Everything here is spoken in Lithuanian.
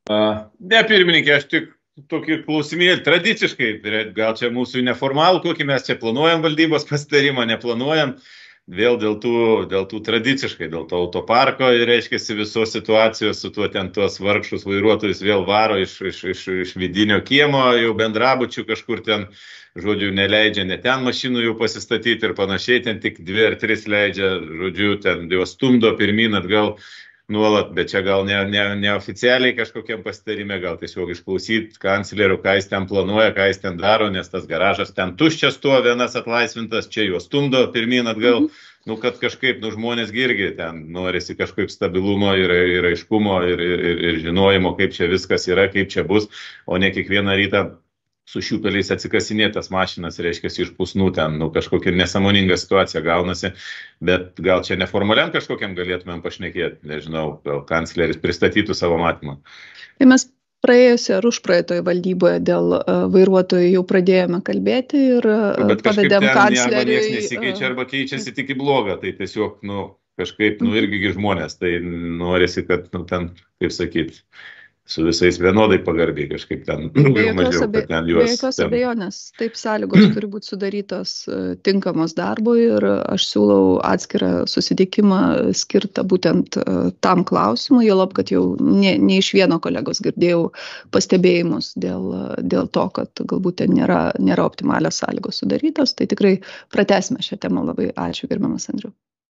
Ne, pirmininkė, aš tik tokį klausimėlį tradiciškai, gal čia mūsų neformalų, kokį mes čia planuojam valdybos pasitarimą, neplanuojam, vėl dėl tų tradiciškai, dėl to autoparko ir reiškia visos situacijos su tuo ten tuos vargšus vairuotojus vėl varo iš vidinio kiemo, jau bendrabučių kažkur ten, žodžiu, neleidžia net ten mašinų jau pasistatyti ir panašiai, ten tik 2 ar 3 leidžia, žodžiu, ten juos stumdo pirmin atgal nuolat, bet čia gal neoficialiai kažkokiam pasitarime, gal tiesiog išklausyti kanclerių, ką jis ten planuoja, ką jis ten daro, nes tas garažas ten tuščias tuo, vienas atlaisvintas, čia juos stumdo pirmin atgal, kad kažkaip, žmonės irgi ten norisi kažkaip stabilumo ir aiškumo ir žinojimo, kaip čia viskas yra, kaip čia bus, o ne kiekvieną rytą su šiupeliais atsikasinėti tas mašinas, reiškia, iš pusnų ten, kažkokia nesąmoninga situacija gaunasi, bet gal čia neformaliam kažkokiam galėtumėm pašnekėti, nežinau, gal kancleris pristatytų savo matymą. Tai mes praėjusioje ar užpraeitoje valdyboje dėl vairuotojų jau pradėjome kalbėti ir pavedėm kancleriui. Arba niekas nesikeičia, arba keičiasi tik į blogą, tai tiesiog, kažkaip, irgi žmonės, tai norisi, kad, ten, kaip sakyti, su visais vienodai pagarbiai kažkaip ten mažiau, kad ten juos... Be jokios abejonės, taip sąlygos turi būti sudarytos tinkamos darbui ir aš siūlau atskirą susitikimą skirtą būtent tam klausimui, juolab, kad jau ne iš vieno kolegos girdėjau pastebėjimus dėl to, kad galbūt ten nėra optimalios sąlygos sudarytos, tai tikrai pratęsime šią temą. Labai ačiū, gerbiamas Andriau.